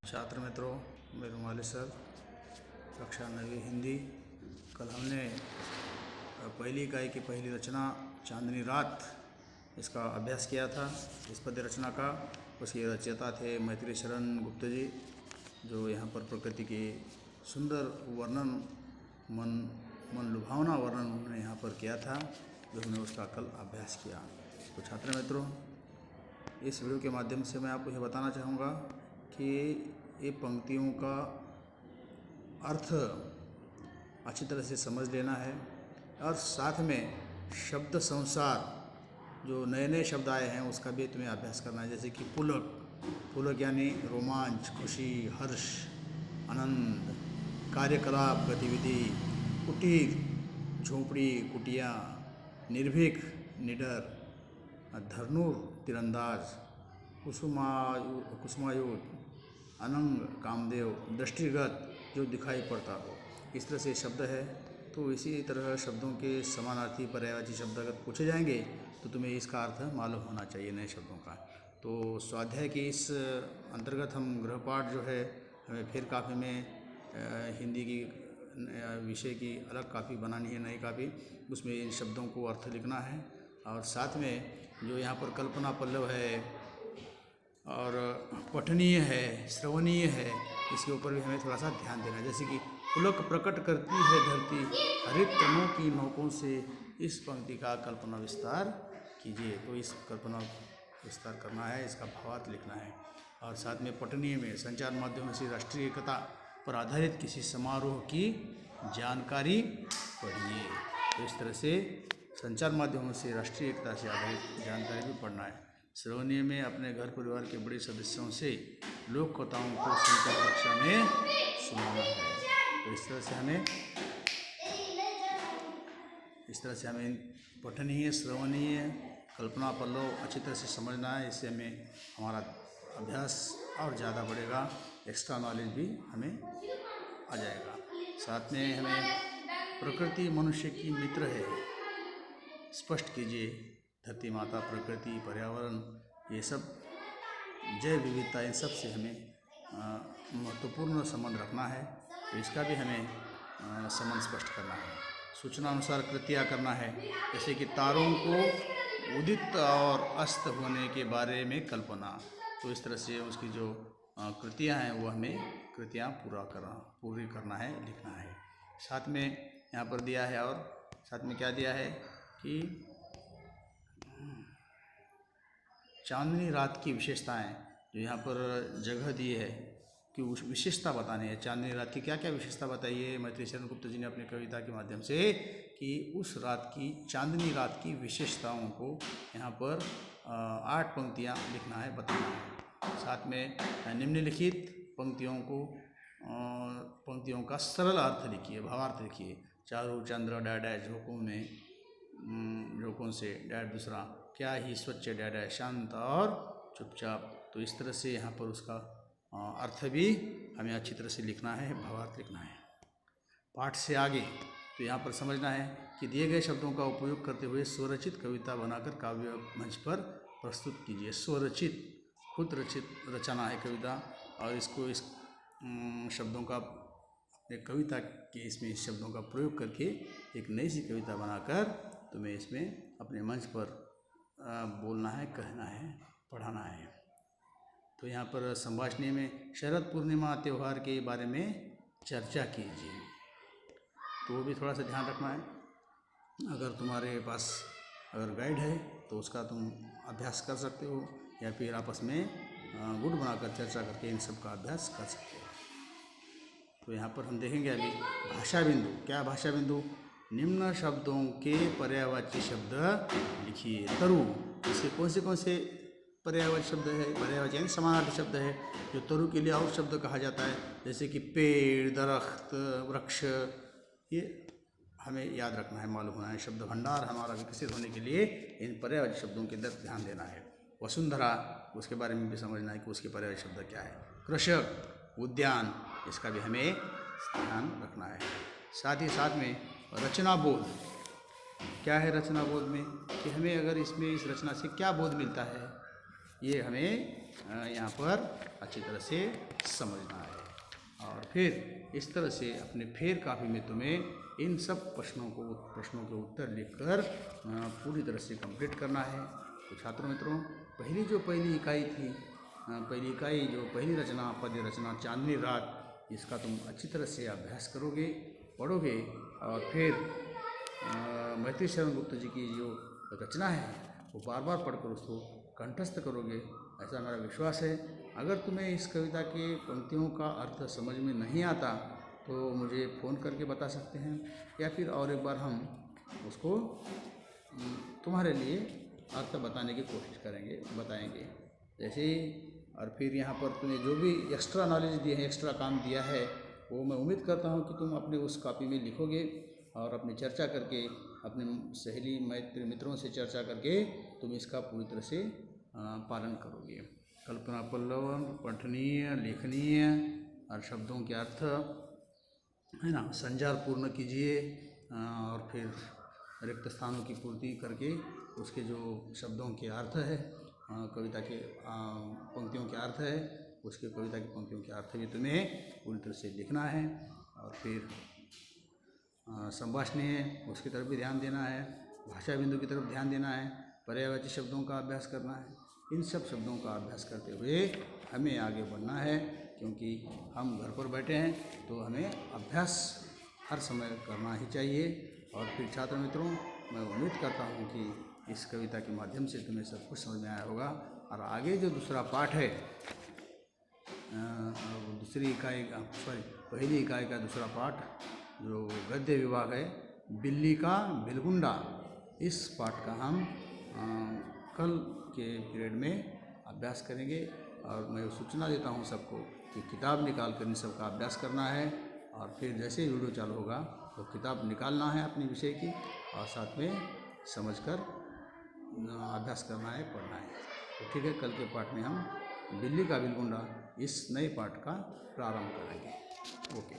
छात्र मित्रों, मैं रुमाली सर, कक्षा 9वीं हिंदी। कल हमने पहली इकाई की पहली रचना चांदनी रात इसका अभ्यास किया था। इस पद्य रचना का उसके रचयिता थे मैत्री शरण गुप्त जी, जो यहाँ पर प्रकृति के सुंदर वर्णन, मन लुभावना वर्णन उन्होंने यहाँ पर किया था, जो हमने उसका कल अभ्यास किया। तो छात्र मित्रों, इस वीडियो के माध्यम से मैं आपको यह बताना चाहूँगा कि ये पंक्तियों का अर्थ अच्छी तरह से समझ लेना है और साथ में शब्द संसार जो नए नए शब्द आए हैं उसका भी तुम्हें अभ्यास करना है। जैसे कि पुलक यानी रोमांच, खुशी, हर्ष, आनंद, कार्यकलाप, गतिविधि, कुटीर, झोपड़ी, कुटिया, निर्भीक, निडर, धनुर, तीरंदाज, कुसुमायुध, अनंग, कामदेव, दृष्टिगत, जो दिखाई पड़ता हो, इस तरह से शब्द है। तो इसी तरह शब्दों के समानार्थी पर्यायवाची शब्द अगर पूछे जाएंगे तो तुम्हें इसका अर्थ मालूम होना चाहिए नए शब्दों का। तो स्वाध्याय के इस अंतर्गत हम गृहपाठ जो है हमें फिर कापी में हिंदी की विषय की अलग कापी बनानी है, नई कापी। उसमें इन शब्दों को अर्थ लिखना है और साथ में जो यहाँ पर कल्पना पल्लव है और पठनीय है, श्रवणीय है, इसके ऊपर भी हमें थोड़ा सा ध्यान देना है। जैसे कि पुलक प्रकट करती है धरती हरित तनों की नोकों से, इस पंक्ति का कल्पना विस्तार कीजिए। तो इस कल्पना विस्तार करना है, इसका भावार्थ लिखना है। और साथ में पठनीय में संचार माध्यमों से राष्ट्रीय एकता पर आधारित किसी समारोह की जानकारी पढ़िए। तो इस तरह से संचार माध्यमों से राष्ट्रीय एकता से आधारित जानकारी भी पढ़ना है। श्रवणीय में अपने घर परिवार के बड़े सदस्यों से लोक कथाओं को सुनकर कक्षा में सुनाना है। तो इस तरह से हमें पठनीय, श्रवणीय, कल्पना पल्लव अच्छी तरह से समझना है। इससे हमें हमारा अभ्यास और ज़्यादा बढ़ेगा, एक्स्ट्रा नॉलेज भी हमें आ जाएगा। साथ में हमें प्रकृति मनुष्य की मित्र है स्पष्ट कीजिए। धरती माता, प्रकृति, पर्यावरण, ये सब जैव विविधता, इन सब से हमें महत्वपूर्ण संबंध रखना है। तो इसका भी हमें संबंध स्पष्ट करना है। सूचना अनुसार कृतियाँ करना है, जैसे कि तारों को उदित और अस्त होने के बारे में कल्पना। तो इस तरह से उसकी जो कृतियाँ हैं वो हमें कृतियाँ पूरी करना है, लिखना है। साथ में यहाँ पर दिया है, और साथ में क्या दिया है कि चांदनी रात की विशेषताएं, जो यहाँ पर जगह दी है कि उस विशेषता बतानी है। चांदनी रात की क्या क्या विशेषता बताइए मैत्री शरण गुप्त जी ने अपनी कविता के माध्यम से, कि उस रात की, चांदनी रात की विशेषताओं को यहाँ पर 8 पंक्तियाँ लिखना है, बताना है। साथ में निम्नलिखित पंक्तियों का सरल अर्थ लिखिए, भावार्थ लिखिए। चारों चंद्र डैडै झोंकों से डैड दूसरा, क्या ही स्वच्छ डैडै शांत और चुपचाप। तो इस तरह से यहाँ पर उसका अर्थ भी हमें अच्छी तरह से लिखना है, भावार्थ लिखना है। पाठ से आगे तो यहाँ पर समझना है कि दिए गए शब्दों का उपयोग करते हुए स्वरचित कविता बनाकर काव्य मंच पर प्रस्तुत कीजिए। स्वरचित, खुद रचित रचना है कविता, और इसको इस शब्दों का अपने कविता के इसमें इस शब्दों का प्रयोग करके एक नई सी कविता बनाकर तुम्हें इसमें अपने मंच पर बोलना है, कहना है, पढ़ाना है। तो यहाँ पर संभाषणी में शरद पूर्णिमा त्यौहार के बारे में चर्चा कीजिए। तो वो भी थोड़ा सा ध्यान रखना है। अगर तुम्हारे पास गाइड है तो उसका तुम अभ्यास कर सकते हो, या फिर आपस में गुट बनाकर चर्चा करके इन सब का अभ्यास कर सकते हो। तो यहाँ पर हम देखेंगे अभी भाषा बिंदु। क्या भाषा बिंदु? निम्न शब्दों के पर्यायवाची शब्द लिखिए। तरु, इसके कौन से पर्यायवाची शब्द है? पर्यायवाची यानी समानार्थी शब्द है, जो तरु के लिए और शब्द कहा जाता है, जैसे कि पेड़, दरख्त, वृक्ष। ये हमें याद रखना है, मालूम होना है। शब्द भंडार हमारा विकसित होने के लिए इन पर्यायवाची शब्दों के अंदर ध्यान देना है। वसुंधरा, उसके बारे में भी समझना है कि उसके पर्यायवाची शब्द क्या है। कृषक, उद्यान, इसका भी हमें ध्यान रखना है। साथ में रचना बोध। क्या है रचना बोध में, कि हमें अगर इसमें इस रचना से क्या बोध मिलता है, ये हमें यहाँ पर अच्छी तरह से समझना है। और फिर इस तरह से अपने फेर कापी में तुम्हें इन सब प्रश्नों के उत्तर लिखकर पूरी तरह से कंप्लीट करना है। तो छात्रों मित्रों, पहली इकाई थी, पहली रचना पद्य रचना चांदनी रात, इसका तुम अच्छी तरह से अभ्यास करोगे, पढ़ोगे और फिर मैत्री शरण गुप्त जी की जो रचना है वो बार बार पढ़कर उसको कंठस्थ करोगे, ऐसा मेरा विश्वास है। अगर तुम्हें इस कविता के पंक्तियों का अर्थ समझ में नहीं आता तो मुझे फ़ोन करके बता सकते हैं, या फिर और एक बार हम उसको तुम्हारे लिए अर्थ बताने की कोशिश बताएंगे जैसे ही। और फिर यहाँ पर तुम्हें जो भी एक्स्ट्रा नॉलेज दिए हैं, एक्स्ट्रा काम दिया है, वो मैं उम्मीद करता हूँ कि तुम अपने उस कॉपी में लिखोगे और अपनी चर्चा करके, अपने सहेली मित्रों से चर्चा करके तुम इसका पूरी तरह से पालन करोगे। कल्पना पल्लव, पठनीय, लेखनीय और शब्दों के अर्थ है ना, संजार पूर्ण कीजिए और फिर रिक्त स्थानों की पूर्ति करके उसके जो शब्दों के अर्थ है, कविता के पंक्तियों के अर्थ है, उसके कविता की पंक्तियों के अर्थ भी तुम्हें पूरी तरह से लिखना है। और फिर संभाषणीय उसकी तरफ भी ध्यान देना है, भाषा बिंदु की तरफ ध्यान देना है, पर्यायवाची शब्दों का अभ्यास करना है। इन सब शब्दों का अभ्यास करते हुए हमें आगे बढ़ना है, क्योंकि हम घर पर बैठे हैं तो हमें अभ्यास हर समय करना ही चाहिए। और फिर छात्र मित्रों, मैं उम्मीद करता हूँ कि इस कविता के माध्यम से तुम्हें सब कुछ समझ में आया होगा। और आगे जो दूसरा पाठ है, पहली इकाई का दूसरा पाठ जो गद्य विभाग है, बिल्ली का बिलगुंडा, इस पाठ का हम कल के पीरियड में अभ्यास करेंगे। और मैं सूचना देता हूँ सबको कि किताब निकाल कर इन सब का अभ्यास करना है। और फिर जैसे ही वीडियो चालू होगा तो किताब निकालना है अपने विषय की और साथ में समझकर अभ्यास करना है, पढ़ना है। तो ठीक है, कल के पाठ में हम बिल्ली का बिलगुंडा इस नए पाठ का प्रारंभ करेंगे। ओके।